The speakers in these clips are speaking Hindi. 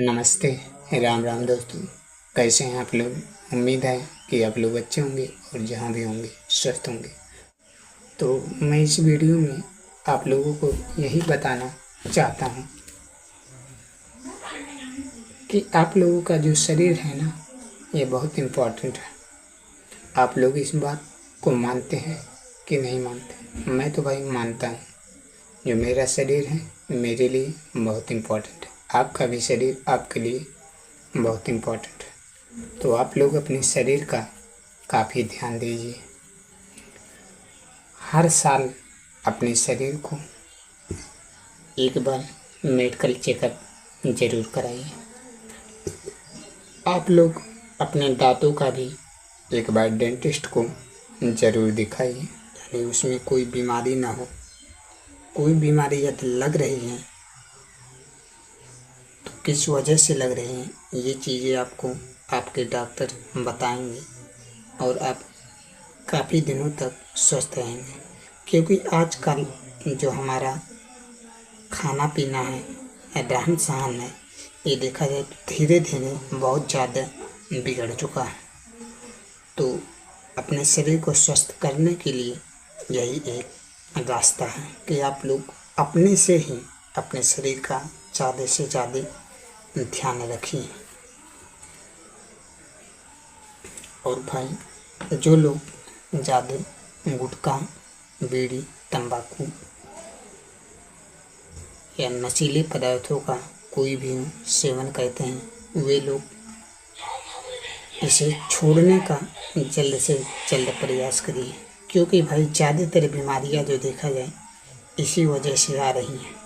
नमस्ते, राम राम दोस्तों। कैसे हैं आप लोग? उम्मीद है कि आप लोग अच्छे होंगे और जहाँ भी होंगे स्वस्थ होंगे। तो मैं इस वीडियो में आप लोगों को यही बताना चाहता हूँ कि आप लोगों का जो शरीर है ना, ये बहुत इम्पोर्टेंट है। आप लोग इस बात को मानते हैं कि नहीं मानते? मैं तो भाई मानता हूँ। जो मेरा शरीर है मेरे लिए बहुत इम्पोर्टेंट है। आपका भी शरीर आपके लिए बहुत इम्पोर्टेंट है। तो आप लोग अपने शरीर का काफ़ी ध्यान दीजिए। हर साल अपने शरीर को एक बार मेडिकल चेकअप ज़रूर कराइए। आप लोग अपने दांतों का भी एक बार डेंटिस्ट को ज़रूर दिखाइए, यानी उसमें कोई बीमारी ना हो। कोई बीमारी यदि लग रही है तो किस वजह से लग रही है, ये चीज़ें आपको आपके डॉक्टर बताएंगे और आप काफ़ी दिनों तक स्वस्थ रहेंगे। क्योंकि आजकल जो हमारा खाना पीना है या रहन सहन है, ये देखा जाए तो धीरे धीरे बहुत ज़्यादा बिगड़ चुका है। तो अपने शरीर को स्वस्थ करने के लिए यही एक रास्ता है कि आप लोग अपने से ही अपने शरीर का ज़्यादा से ज़्यादा ध्यान रखिए। और भाई, जो लोग ज़्यादा गुटखा, बीड़ी, तंबाकू या नशीले पदार्थों का कोई भी सेवन करते हैं, वे लोग इसे छोड़ने का जल्द से जल्द प्रयास करिए। क्योंकि भाई ज़्यादातर बीमारियां जो देखा जाए इसी वजह से आ रही हैं।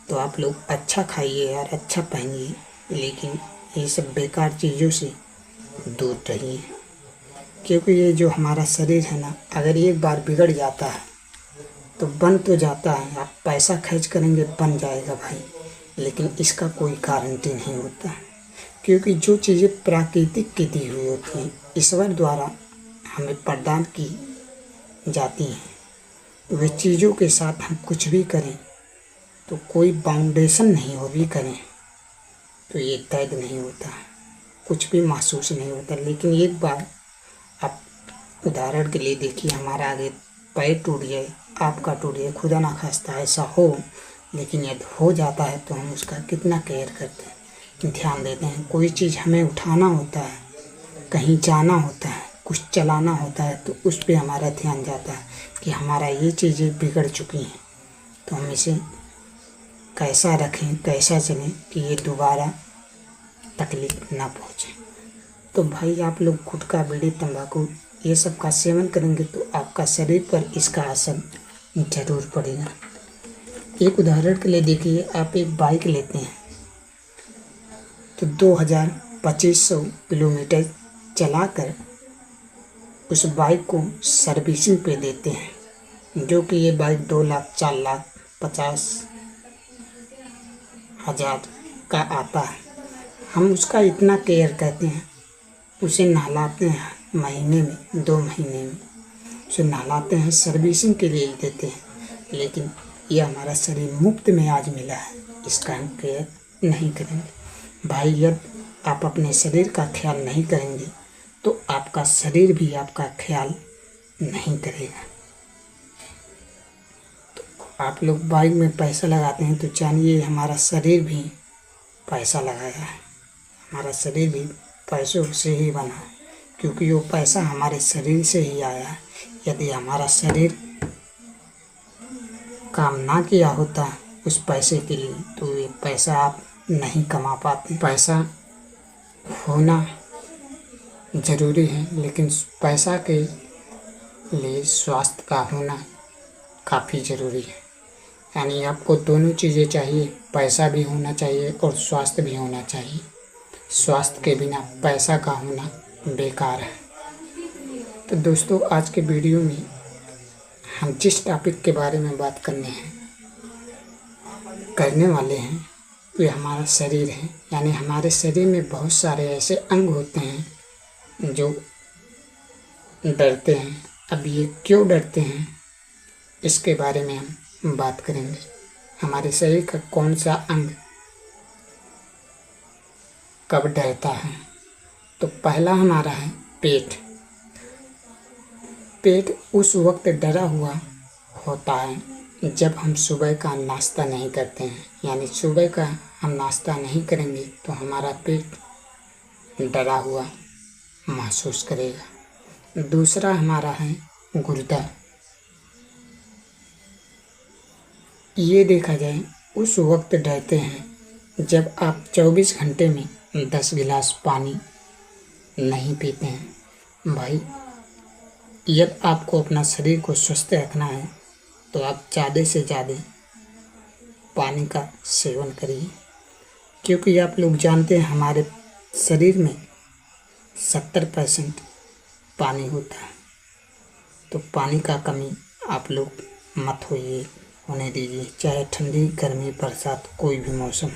तो आप लोग अच्छा खाइए यार, अच्छा पहनिए, लेकिन ये सब बेकार चीज़ों से दूर रहिए। क्योंकि ये जो हमारा शरीर है ना, अगर एक बार बिगड़ जाता है तो बन तो जाता है। आप पैसा खर्च करेंगे बन जाएगा भाई, लेकिन इसका कोई गारंटी नहीं होता। क्योंकि जो चीज़ें प्राकृतिक की दी हुई होती हैं, ईश्वर द्वारा हमें प्रदान की जाती हैं, वे चीज़ों के साथ हम कुछ भी करें तो कोई बाउंडेशन नहीं हो भी करें तो ये दर्द नहीं होता, कुछ भी महसूस नहीं होता। लेकिन एक बार आप उदाहरण के लिए देखिए, हमारा आगे पैर टूट जाए, आपका टूट जाए, खुदा ना खास्ता ऐसा हो, लेकिन यदि हो जाता है तो हम उसका कितना केयर करते हैं, ध्यान देते हैं। कोई चीज़ हमें उठाना होता है, कहीं जाना होता है, कुछ चलाना होता है, तो उस पर हमारा ध्यान जाता है कि हमारा ये चीज़ें बिगड़ चुकी हैं, तो हम इसे कैसा रखें, कैसा चलें कि ये दोबारा तकलीफ ना पहुँचे। तो भाई आप लोग गुटखा, बीड़ी, तंबाकू ये सब का सेवन करेंगे तो आपका शरीर पर इसका असर जरूर पड़ेगा। एक उदाहरण के लिए देखिए, आप एक बाइक लेते हैं तो 2500 किलोमीटर चलाकर उस बाइक को सर्विसिंग पे देते हैं, जो कि ये बाइक 2 लाख, 4 लाख, 50,000 का आता है। हम उसका इतना केयर करते हैं, उसे नहलाते हैं महीने में, 2 महीने में उसे नहलाते हैं, सर्विसिंग के लिए देते हैं। लेकिन ये हमारा शरीर मुफ्त में आज मिला है, इसका हम केयर नहीं करेंगे। भाई यदि आप अपने शरीर का ख्याल नहीं करेंगे तो आपका शरीर भी आपका ख्याल नहीं करेगा। तो आप लोग बाइक में पैसा लगाते हैं तो जानिए हमारा शरीर भी पैसा लगाया है, हमारा शरीर भी पैसों से ही बना है, क्योंकि वो पैसा हमारे शरीर से ही आया है। यदि हमारा शरीर काम ना किया होता उस पैसे के लिए तो ये पैसा आप नहीं कमा पाते। पैसा होना ज़रूरी है, लेकिन पैसा के लिए स्वास्थ्य का होना काफ़ी ज़रूरी है। यानी आपको दोनों चीज़ें चाहिए, पैसा भी होना चाहिए और स्वास्थ्य भी होना चाहिए। स्वास्थ्य के बिना पैसा का होना बेकार है। तो दोस्तों, आज के वीडियो में हम जिस टॉपिक के बारे में बात करने वाले हैं वे हमारा शरीर है। यानी हमारे शरीर में बहुत सारे ऐसे अंग होते हैं जो डरते हैं। अब ये क्यों डरते हैं, इसके बारे में हम बात करेंगे। हमारे शरीर का कौन सा अंग कब डरता है? तो पहला हमारा है पेट। पेट उस वक्त डरा हुआ होता है जब हम सुबह का नाश्ता नहीं करते हैं, यानी सुबह का हम नाश्ता नहीं करेंगे तो हमारा पेट डरा हुआ महसूस करेगा। दूसरा हमारा है गुर्दा। ये देखा जाए उस वक्त डरते हैं जब आप 24 घंटे में 10 गिलास पानी नहीं पीते हैं। भाई, जब आपको अपना शरीर को स्वस्थ रखना है तो आप ज़्यादा से ज़्यादा पानी का सेवन करिए, क्योंकि आप लोग जानते हैं हमारे शरीर में 70% पानी होता है। तो पानी का कमी आप लोग मत होने दीजिए, चाहे ठंडी, गर्मी, बरसात, कोई भी मौसम।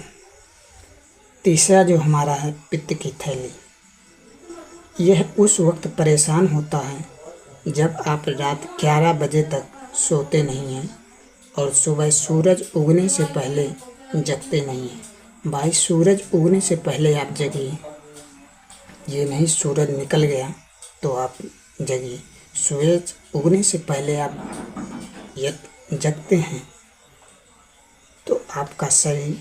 तीसरा जो हमारा है पित्त की थैली। यह उस वक्त परेशान होता है जब आप रात 11 बजे तक सोते नहीं हैं और सुबह सूरज उगने से पहले जगते नहीं हैं। भाई, सूरज उगने से पहले आप जगिए, ये नहीं सूरज निकल गया तो आप जगिए। सूरज उगने से पहले आप जगते हैं तो आपका शरीर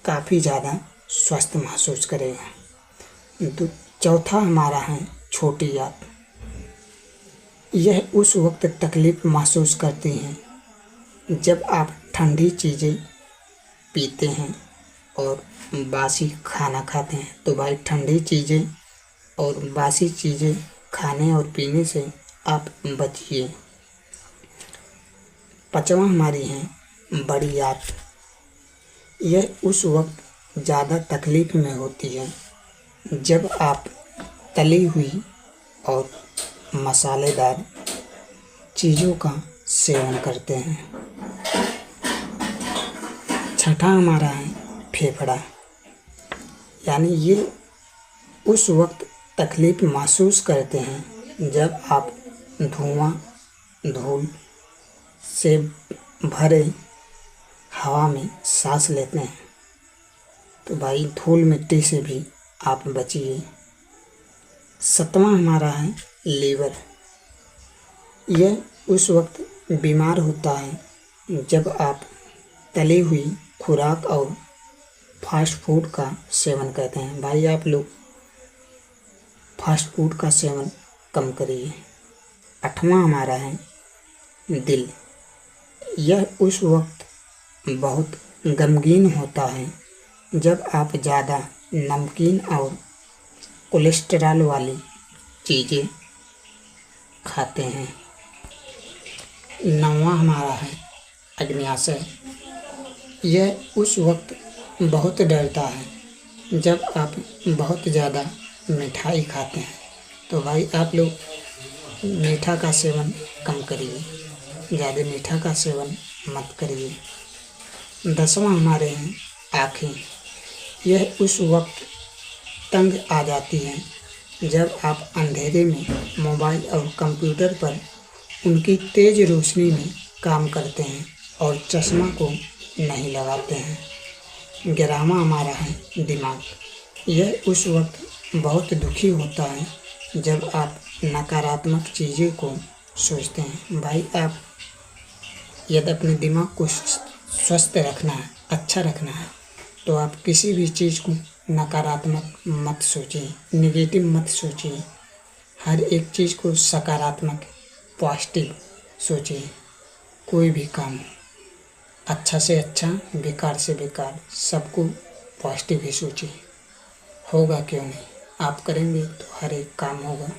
काफ़ी ज़्यादा स्वस्थ महसूस करेगा। तो चौथा हमारा है छोटी आंत। यह उस वक्त तकलीफ़ महसूस करती हैं जब आप ठंडी चीज़ें पीते हैं और बासी खाना खाते हैं। तो भाई, ठंडी चीज़ें और बासी चीज़ें खाने और पीने से आप बचिए। पाँचवा हमारी है बड़ी आंत। यह उस वक्त ज़्यादा तकलीफ़ में होती है जब आप तली हुई और मसालेदार चीज़ों का सेवन करते हैं। छठा हमारा है फेफड़ा, यानी ये उस वक्त तकलीफ़ महसूस करते हैं जब आप धुआं, धूल से भरे हवा में सांस लेते हैं। तो भाई, धूल मिट्टी से भी आप बचिए। सातवां हमारा है लीवर। यह उस वक्त बीमार होता है जब आप तली हुई खुराक और फास्ट फूड का सेवन करते हैं। भाई, आप लोग फास्ट फूड का सेवन कम करिए। आठवां हमारा है दिल। यह उस वक्त बहुत गमगीन होता है जब आप ज़्यादा नमकीन और कोलेस्ट्रॉल वाली चीज़ें खाते हैं। नौवां हमारा है अग्न्याशय। यह उस वक्त बहुत डरता है जब आप बहुत ज़्यादा मिठाई खाते हैं। तो भाई, आप लोग मीठा का सेवन कम करिए, ज़्यादा मीठा का सेवन मत करिए। 10वां हमारे हैं आँखें। यह उस वक्त तंग आ जाती हैं जब आप अंधेरे में मोबाइल और कंप्यूटर पर उनकी तेज़ रोशनी में काम करते हैं और चश्मा को नहीं लगाते हैं। 11वां हमारा है दिमाग। यह उस वक्त बहुत दुखी होता है जब आप नकारात्मक चीज़ों को सोचते हैं। भाई, आप यदि अपने दिमाग को स्वस्थ रखना है, अच्छा रखना है, तो आप किसी भी चीज़ को नकारात्मक मत सोचिए, नेगेटिव मत सोचिए। हर एक चीज़ को सकारात्मक, पॉजिटिव सोचिए। कोई भी काम अच्छा से अच्छा, बेकार से बेकार, सबको पॉजिटिव ही सोचिए। होगा क्यों नहीं, आप करेंगे तो हर एक काम होगा।